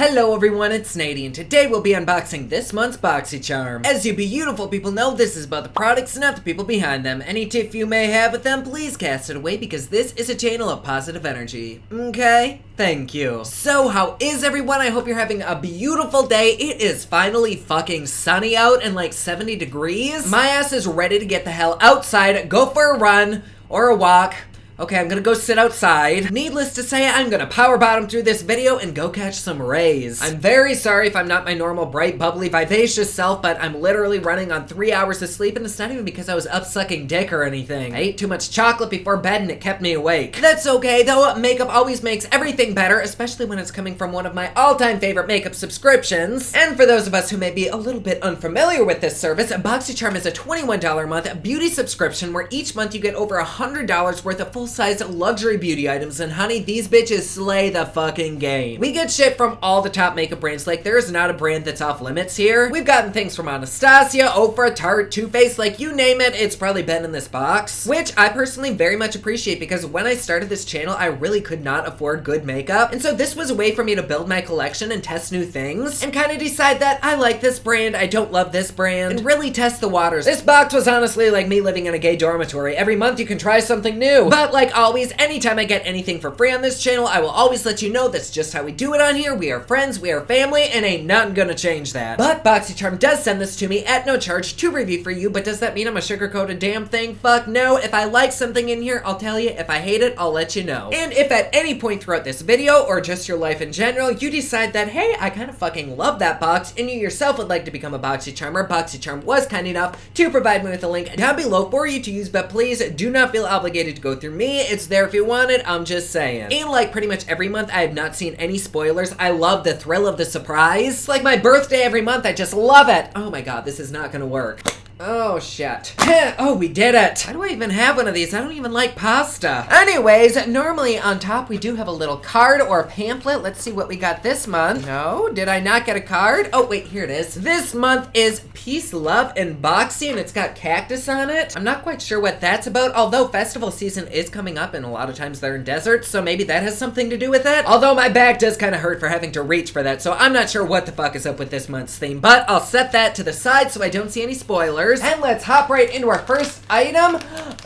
Hello everyone, it's Nady, and today we'll be unboxing this month's BoxyCharm. As you beautiful people know, this is about the products, not the people behind them. Any tiff you may have with them, please cast it away because this is a channel of positive energy. Okay? Thank you. So, how is everyone? I hope you're having a beautiful day. It is finally fucking sunny out and like 70 degrees. My ass is ready to get the hell outside, go for a run or a walk. Okay, I'm gonna go sit outside. Needless to say, I'm gonna power bottom through this video and go catch some rays. I'm very sorry if I'm not my normal bright, bubbly, vivacious self, but I'm literally running on 3 hours of sleep, and it's not even because I was up sucking dick or anything. I ate too much chocolate before bed and it kept me awake. That's okay though, makeup always makes everything better, especially when it's coming from one of my all-time favorite makeup subscriptions. And for those of us who may be a little bit unfamiliar with this service, BoxyCharm is a $21 a month beauty subscription where each month you get over $100 worth of full-size luxury beauty items, and honey, these bitches slay the fucking game. We get shit from all the top makeup brands, like there is not a brand that's off limits here. We've gotten things from Anastasia, Ofra, Tarte, Too Faced, like you name it, it's probably been in this box, which I personally very much appreciate because when I started this channel, I really could not afford good makeup, and so this was a way for me to build my collection and test new things, and kind of decide that I like this brand, I don't love this brand, and really test the waters. This box was honestly like me living in a gay dormitory. Every month you can try something new, but like always, anytime I get anything for free on this channel, I will always let you know that's just how we do it on here. We are friends, we are family, and ain't nothing gonna change that. But BoxyCharm does send this to me at no charge to review for you, but does that mean I'm a sugarcoated damn thing? Fuck no. If I like something in here, I'll tell you. If I hate it, I'll let you know. And if at any point throughout this video, or just your life in general, you decide that, hey, I kind of fucking love that box, and you yourself would like to become a BoxyCharmer, BoxyCharm was kind enough to provide me with a link down below for you to use, but please do not feel obligated to go through me. It's there if you want it, I'm just saying. And like pretty much every month, I have not seen any spoilers. I love the thrill of the surprise. It's like my birthday every month, I just love it. Oh my god, this is not gonna work. Oh, shit. Oh, we did it. Why do I even have one of these? I don't even like pasta. Anyways, normally on top we do have a little card or a pamphlet. Let's see what we got this month. No, did I not get a card? Oh, wait, here it is. This month is Peace, Love, and Boxy, and it's got cactus on it. I'm not quite sure what that's about, although festival season is coming up, and a lot of times they're in deserts, so maybe that has something to do with it. Although my back does kind of hurt for having to reach for that, so I'm not sure what the fuck is up with this month's theme, but I'll set that to the side so I don't see any spoilers. And let's hop right into our first item.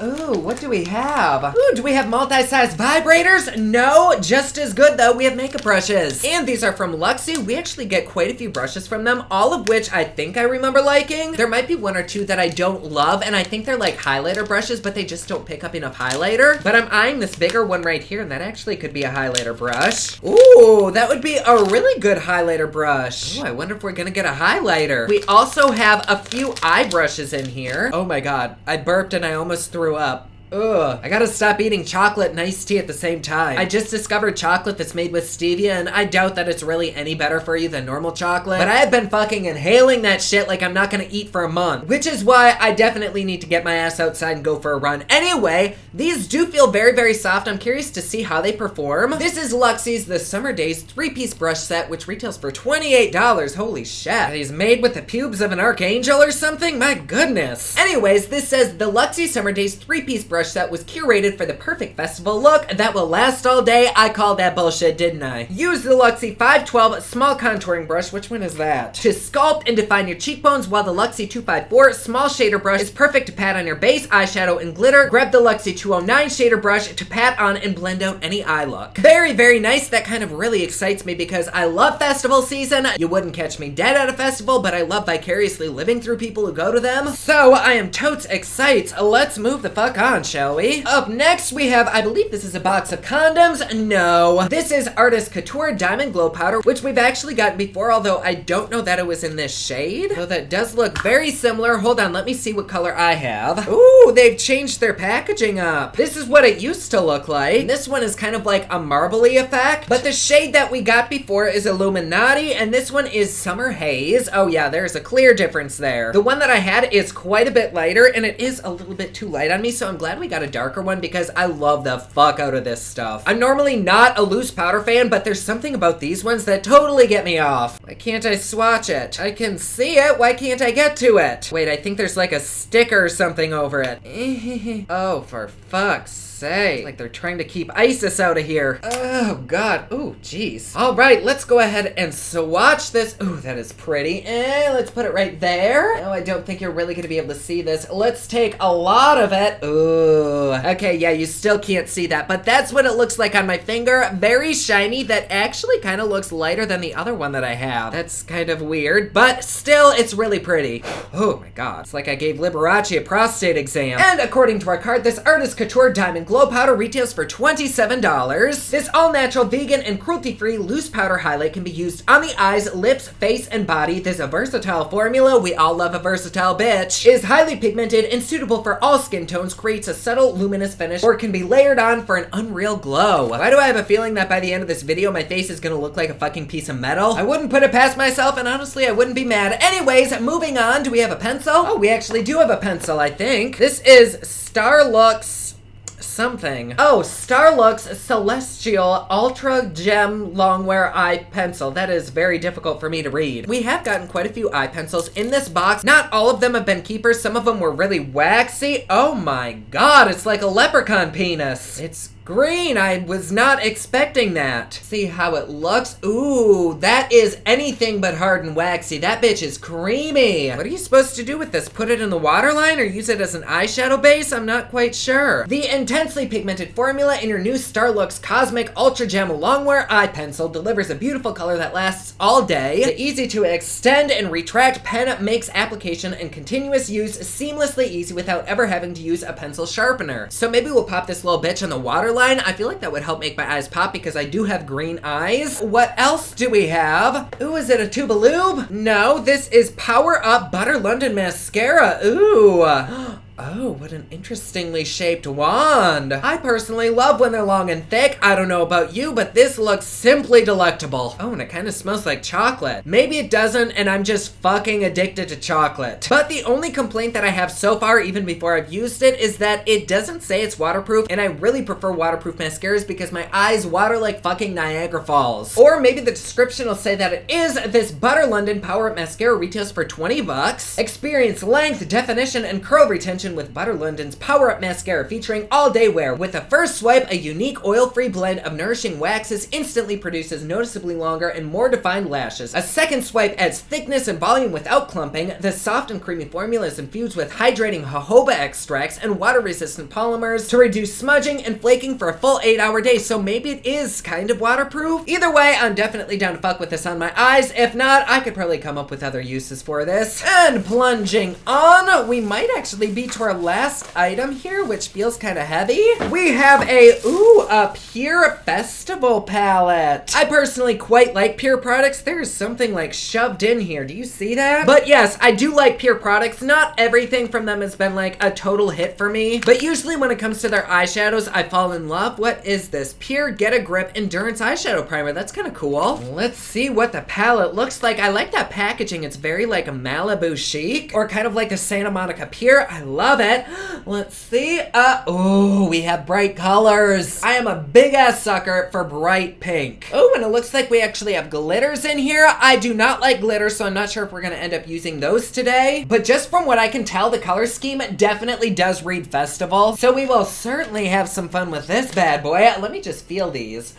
Ooh, what do we have? Ooh, do we have multi-size vibrators? No, just as good though, we have makeup brushes. And these are from Luxie. We actually get quite a few brushes from them, all of which I think I remember liking. There might be one or two that I don't love, and I think they're like highlighter brushes, but they just don't pick up enough highlighter. But I'm eyeing this bigger one right here, and that actually could be a highlighter brush. Ooh, that would be a really good highlighter brush. Ooh, I wonder if we're gonna get a highlighter. We also have a few eye brushes in here. Oh my god, I burped and I almost threw up. Ugh, I gotta stop eating chocolate and iced tea at the same time. I just discovered chocolate that's made with stevia, and I doubt that it's really any better for you than normal chocolate, but I have been fucking inhaling that shit like I'm not gonna eat for a month, which is why I definitely need to get my ass outside and go for a run. Anyway, these do feel very, very soft. I'm curious to see how they perform. This is Luxie's The Summer Days 3-piece brush set, which retails for $28. Holy shit. Are these made with the pubes of an archangel or something? My goodness. Anyways, this says the Luxie Summer Days 3-piece brush set was curated for the perfect festival look that will last all day. I called that bullshit, didn't I? Use the Luxie 512 small contouring brush, which one is that, to sculpt and define your cheekbones, while the Luxie 254 small shader brush is perfect to pat on your base, eyeshadow, and glitter. Grab the Luxie 209 shader brush to pat on and blend out any eye look. Very, very nice. That kind of really excites me because I love festival season. You wouldn't catch me dead at a festival, but I love vicariously living through people who go to them. So I am totes excited. Let's move the fuck on, shall we? Up next, we have, I believe this is a box of condoms. No. This is Artist Couture Diamond Glow Powder, which we've actually gotten before, although I don't know that it was in this shade. Though that does look very similar. Hold on, let me see what color I have. Ooh, they've changed their packaging up. This is what it used to look like. This one is kind of like a marbly effect, but the shade that we got before is Illuminati, and this one is Summer Haze. Oh yeah, there's a clear difference there. The one that I had is quite a bit lighter, and it is a little bit too light on me, so I'm glad we got a darker one because I love the fuck out of this stuff. I'm normally not a loose powder fan, but there's something about these ones that totally get me off. Why can't I swatch it? I can see it, why can't I get to it? Wait, I think there's like a sticker or something over it. Oh, for fuck's say. It's like they're trying to keep ISIS out of here. Oh, God. Ooh, jeez. All right, let's go ahead and swatch this. Ooh, that is pretty. Let's put it right there. No, I don't think you're really gonna be able to see this. Let's take a lot of it. Ooh. Okay, yeah, you still can't see that, but that's what it looks like on my finger. Very shiny. That actually kind of looks lighter than the other one that I have. That's kind of weird, but still, it's really pretty. Oh my God. It's like I gave Liberace a prostate exam. And according to our card, this Artist Couture Diamond Glow Powder retails for $27. This all-natural, vegan, and cruelty-free loose powder highlight can be used on the eyes, lips, face, and body. This versatile formula, we all love a versatile bitch, is highly pigmented and suitable for all skin tones, creates a subtle, luminous finish, or can be layered on for an unreal glow. Why do I have a feeling that by the end of this video, my face is gonna look like a fucking piece of metal? I wouldn't put it past myself, and honestly, I wouldn't be mad. Anyways, moving on. Do we have a pencil? Oh, we actually do have a pencil, I think. This is Starlux something. Oh, Starlux Celestial Ultra Gem Longwear Eye Pencil. That is very difficult for me to read. We have gotten quite a few eye pencils in this box. Not all of them have been keepers. Some of them were really waxy. Oh my God, it's like a leprechaun penis. It's green. I was not expecting that. See how it looks? Ooh, that is anything but hard and waxy. That bitch is creamy. What are you supposed to do with this? Put it in the waterline or use it as an eyeshadow base? I'm not quite sure. The intensely pigmented formula in your new Starlux Cosmic Ultra Gem Longwear Eye Pencil delivers a beautiful color that lasts all day. The easy to extend and retract pen makes application and continuous use seamlessly easy without ever having to use a pencil sharpener. So maybe we'll pop this little bitch in the waterline. I feel like that would help make my eyes pop because I do have green eyes. What else do we have? Ooh, is it a tube of lube? No, this is Power Up Butter London Mascara. Ooh. Oh, what an interestingly shaped wand. I personally love when they're long and thick. I don't know about you, but this looks simply delectable. Oh, and it kind of smells like chocolate. Maybe it doesn't, and I'm just fucking addicted to chocolate. But the only complaint that I have so far, even before I've used it, is that it doesn't say it's waterproof, and I really prefer waterproof mascaras because my eyes water like fucking Niagara Falls. Or maybe the description will say that it is. This Butter London Power Up Mascara retails for $20. Experience length, definition, and curl retention with Butter London's Power Up Mascara featuring all-day wear. With a first swipe, a unique oil-free blend of nourishing waxes instantly produces noticeably longer and more defined lashes. A second swipe adds thickness and volume without clumping. The soft and creamy formula is infused with hydrating jojoba extracts and water-resistant polymers to reduce smudging and flaking for a full 8-hour day, so maybe it is kind of waterproof. Either way, I'm definitely down to fuck with this on my eyes. If not, I could probably come up with other uses for this. And plunging on, we might actually be to our last item here, which feels kind of heavy. We have a Pure Festival palette. I personally quite like Pure products. There's something like shoved in here. Do you see that? But yes, I do like Pure products. Not everything from them has been like a total hit for me, but usually when it comes to their eyeshadows, I fall in love. What is this? Pure Get a Grip Endurance Eyeshadow Primer. That's kind of cool. Let's see what the palette looks like. I like that packaging. It's very like a Malibu chic or kind of like the Santa Monica Pure. I love it. Let's see. Oh, we have bright colors. I am a big ass sucker for bright pink. Oh, and it looks like we actually have glitters in here. I do not like glitter, so I'm not sure if we're gonna end up using those today. But just from what I can tell, the color scheme definitely does read festival. So we will certainly have some fun with this bad boy. Let me just feel these.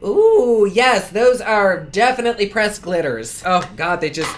Ooh, yes, those are definitely pressed glitters. Oh God, they just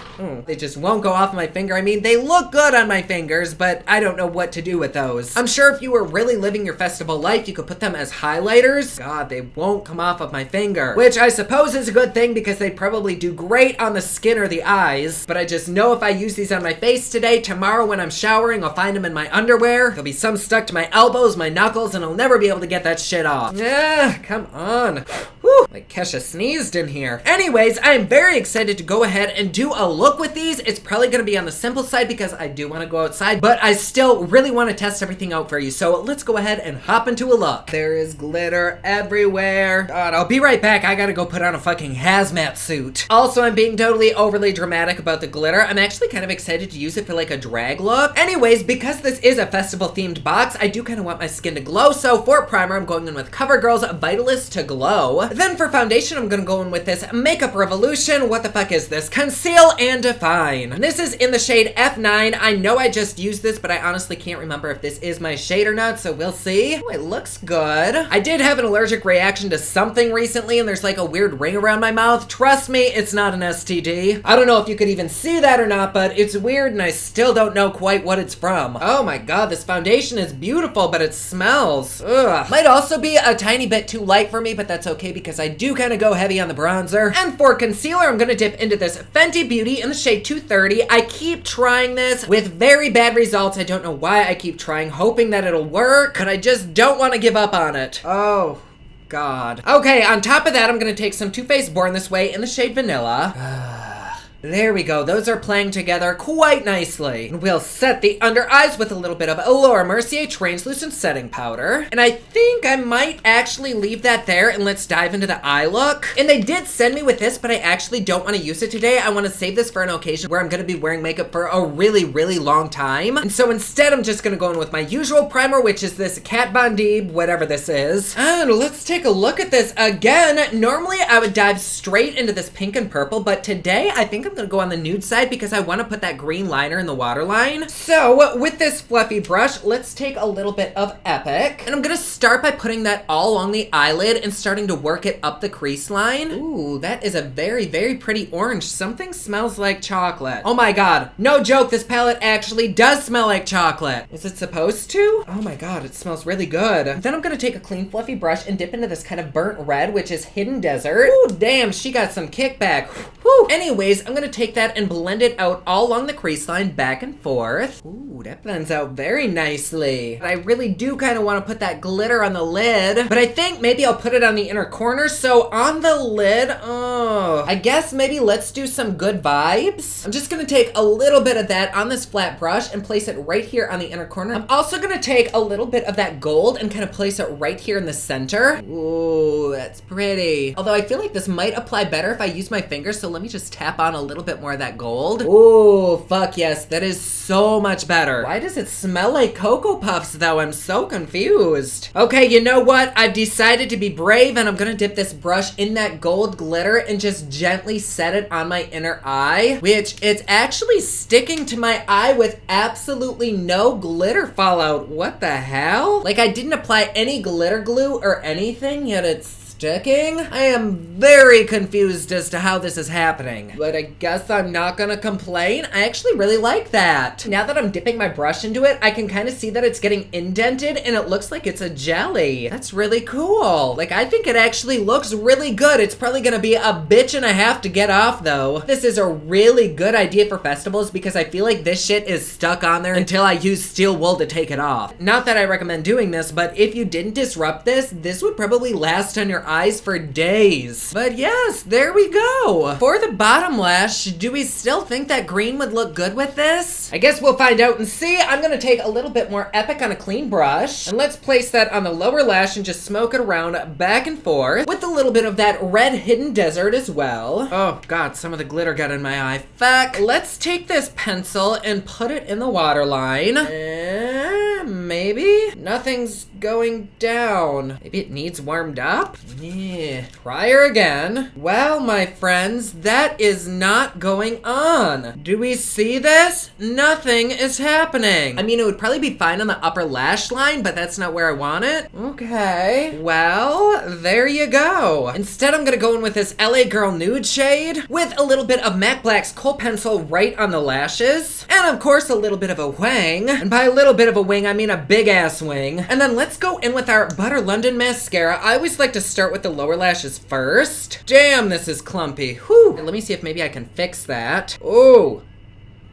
won't go off my finger. I mean, they look good on my fingers, but I don't know what to do with those. I'm sure if you were really living your festival life, you could put them as highlighters. God, they won't come off of my finger, which I suppose is a good thing because they probably do great on the skin or the eyes. But I just know if I use these on my face today, tomorrow when I'm showering, I'll find them in my underwear. There'll be some stuck to my elbows, my knuckles, and I'll never be able to get that shit off. Yeah, come on. Whew, like Kesha sneezed in here. Anyways, I am very excited to go ahead and do a look with these. It's probably gonna be on the simple side because I do want to go outside, but I still really want to test everything out for you. So let's go ahead and hop into a look. There is glitter everywhere. God, I'll be right back. I gotta go put on a fucking hazmat suit. Also, I'm being totally overly dramatic about the glitter. I'm actually kind of excited to use it for like a drag look. Anyways, because this is a festival themed box, I do kind of want my skin to glow. So for primer, I'm going in with CoverGirl's Vitalist to Glow. Then for foundation, I'm gonna go in with this Makeup Revolution. What the fuck is this? Conceal and Define. And this is in the shade F9. I know I just used this, but I honestly can't remember if this is my shade or not, so we'll see. Oh, it looks good. I did have an allergic reaction to something recently, and there's like a weird ring around my mouth. Trust me, it's not an STD. I don't know if you could even see that or not, but it's weird, and I still don't know quite what it's from. Oh my god, this foundation is beautiful, but it smells. Ugh. Might also be a tiny bit too light for me, but that's okay because I do kind of go heavy on the bronzer. And for concealer, I'm gonna dip into this Fenty Beauty in the shade 230. I keep trying this with very bad results. I don't know why I keep trying, hoping that it'll work, but I just don't want to give up on it. Oh god. Okay, on top of that, I'm gonna take some Too Faced Born This Way in the shade Vanilla. There we go. Those are playing together quite nicely. And we'll set the under eyes with a little bit of Laura Mercier Translucent Setting Powder. And I think I might actually leave that there and let's dive into the eye look. And they did send me with this, but I actually don't want to use it today. I want to save this for an occasion where I'm going to be wearing makeup for a really, really long time. And so instead, I'm just going to go in with my usual primer, which is this Kat Von D, whatever this is. And let's take a look at this again. Normally, I would dive straight into this pink and purple, but today, I think I'm gonna go on the nude side because I want to put that green liner in the waterline. So with this fluffy brush, let's take a little bit of Epic, and I'm gonna start by putting that all along the eyelid and starting to work it up the crease line. Ooh, that is a very, very pretty orange. Something smells like chocolate. Oh my god, no joke, this palette actually does smell like chocolate. Is it supposed to? Oh my god, it smells really good. Then I'm gonna take a clean fluffy brush and dip into this kind of burnt red, which is Hidden Desert. Ooh, damn, she got some kickback. Whew. Anyways, I'm gonna take that and blend it out all along the crease line, back and forth. Ooh, that blends out very nicely. I really do kind of want to put that glitter on the lid, but I think maybe I'll put it on the inner corner. So on the lid, I guess maybe let's do some Good Vibes. I'm just gonna take a little bit of that on this flat brush and place it right here on the inner corner. I'm also gonna take a little bit of that gold and kind of place it right here in the center. Ooh, that's pretty. Although I feel like this might apply better if I use my fingers, so let me just tap on a little bit more of that gold. Ooh, fuck yes, that is so much better. Why does it smell like Cocoa Puffs though? I'm so confused. Okay, you know what? I've decided to be brave and I'm gonna dip this brush in that gold glitter and just gently set it on my inner eye, which it's actually sticking to my eye with absolutely no glitter fallout. What the hell? Like I didn't apply any glitter glue or anything, yet it's sticking? I am very confused as to how this is happening, but I guess I'm not gonna complain. I actually really like that. Now that I'm dipping my brush into it, I can kind of see that it's getting indented and it looks like it's a jelly. That's really cool. Like, I think it actually looks really good. It's probably gonna be a bitch and a half to get off though. This is a really good idea for festivals because I feel like this shit is stuck on there until I use steel wool to take it off. Not that I recommend doing this, but if you didn't disrupt this, this would probably last on your eyes for days. But yes, there we go. For the bottom lash, do we still think that green would look good with this? I guess we'll find out and see. I'm gonna take a little bit more Epic on a clean brush, and let's place that on the lower lash and just smoke it around back and forth with a little bit of that red Hidden Desert as well. Oh god, some of the glitter got in my eye. Fuck. Let's take this pencil and put it in the waterline. Maybe? Nothing's going down. Maybe it needs warmed up? Yeah. Try her again. Well, my friends, that is not going on. Do we see this? Nothing is happening. I mean, it would probably be fine on the upper lash line, but that's not where I want it. Okay. Well, there you go. Instead, I'm gonna go in with this LA Girl Nude shade with a little bit of MAC Black's Kohl Pencil right on the lashes. And of course, a little bit of a wing. And by a little bit of a wing, I mean a big ass wing. And then let's go in with our Butter London mascara. I always like to start with the lower lashes first. Damn, this is clumpy. Whew. And let me see if maybe I can fix that. Oh.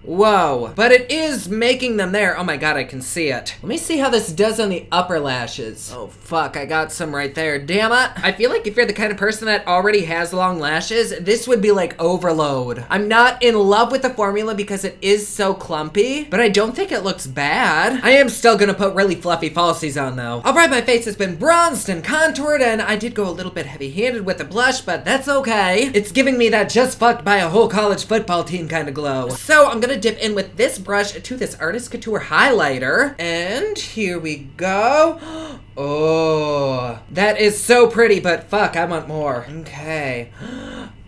Whoa, but it is making them there. Oh my god, I can see it. Let me see how this does on the upper lashes. Oh fuck, I got some right there. Damn it. I feel like if you're the kind of person that already has long lashes, this would be like overload. I'm not in love with the formula because it is so clumpy, but I don't think it looks bad. I am still gonna put really fluffy falsies on though. Alright, my face has been bronzed and contoured, and I did go a little bit heavy-handed with the blush, but that's okay. It's giving me that just fucked by a whole college football team kind of glow. So I'm gonna gonna dip in with this brush to this Artist Couture highlighter. And here we go. Oh, that is so pretty, but fuck, I want more. Okay.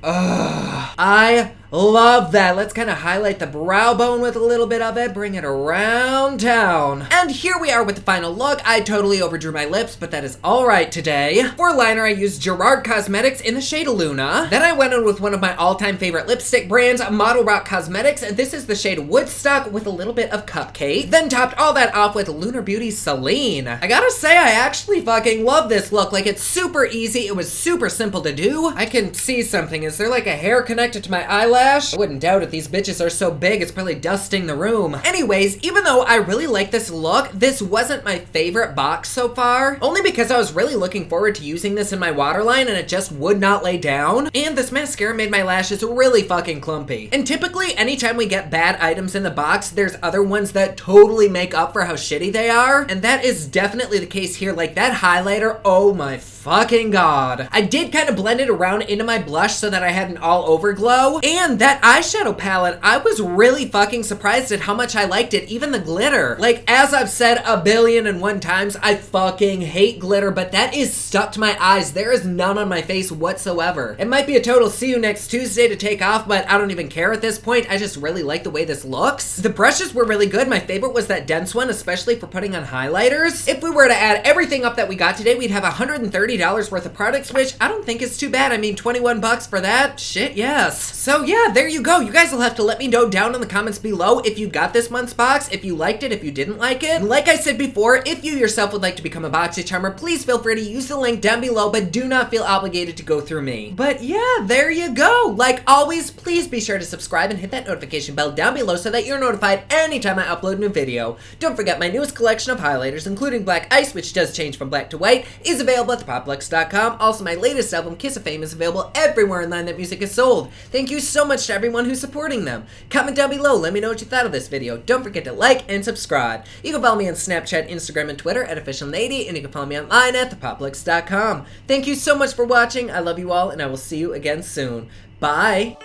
Ugh. I love that. Let's kind of highlight the brow bone with a little bit of it, bring it around town. And here we are with the final look. I totally overdrew my lips, but that is all right today. For liner, I used Gerard Cosmetics in the shade Luna. Then I went in with one of my all-time favorite lipstick brands, Model Rock Cosmetics. This is the shade Woodstock with a little bit of Cupcake. Then topped all that off with Lunar Beauty Celine. I gotta say, I actually fucking love this look. Like, it's super easy. It was super simple to do. I can see something. Is there like a hair connected to my eyelash? I wouldn't doubt it. These bitches are so big, it's probably dusting the room. Anyways, even though I really like this look, this wasn't my favorite box so far. Only because I was really looking forward to using this in my waterline and it just would not lay down. And this mascara made my lashes really fucking clumpy. And typically, anytime we get bad items in the box, there's other ones that totally make up for how shitty they are. And that is definitely the case here. Like, that highlighter, oh my fucking god. I did kind of blend it around into my blush so that I had an all over glow. And that eyeshadow palette, I was really fucking surprised at how much I liked it, even the glitter. Like, as I've said 1,000,000,001 times, I fucking hate glitter, but that is stuck to my eyes. There is none on my face whatsoever. It might be a total see you next Tuesday to take off, but I don't even care at this point. I just really like the way this looks. The brushes were really good. My favorite was that dense one, especially for putting on highlighters. If we were to add everything up that we got today, we'd have $130 worth of products, which I don't think is too bad. I mean, 21 bucks for that? Shit, yes. So yeah, there you go. You guys will have to let me know down in the comments below if you got this month's box, if you liked it, if you didn't like it. And like I said before, if you yourself would like to become a BoxyCharmer, please feel free to use the link down below, but do not feel obligated to go through me. But yeah, there you go. Like always, please be sure to subscribe and hit that notification bell down below so that you're notified anytime I upload a new video. Don't forget my newest collection of highlighters, including Black Ice, which does change from black to white, is available at thepopluxe.com. Also, my latest album, Kiss of Fame, is available everywhere online that music is sold. Thank you so much to everyone who's supporting them. Comment down below, let me know what you thought of this video. Don't forget to like and subscribe. You can follow me on Snapchat, Instagram, and Twitter at officialnady, and you can follow me online at thepopluxe.com. Thank you so much for watching. I love you all, and I will see you again soon. Bye!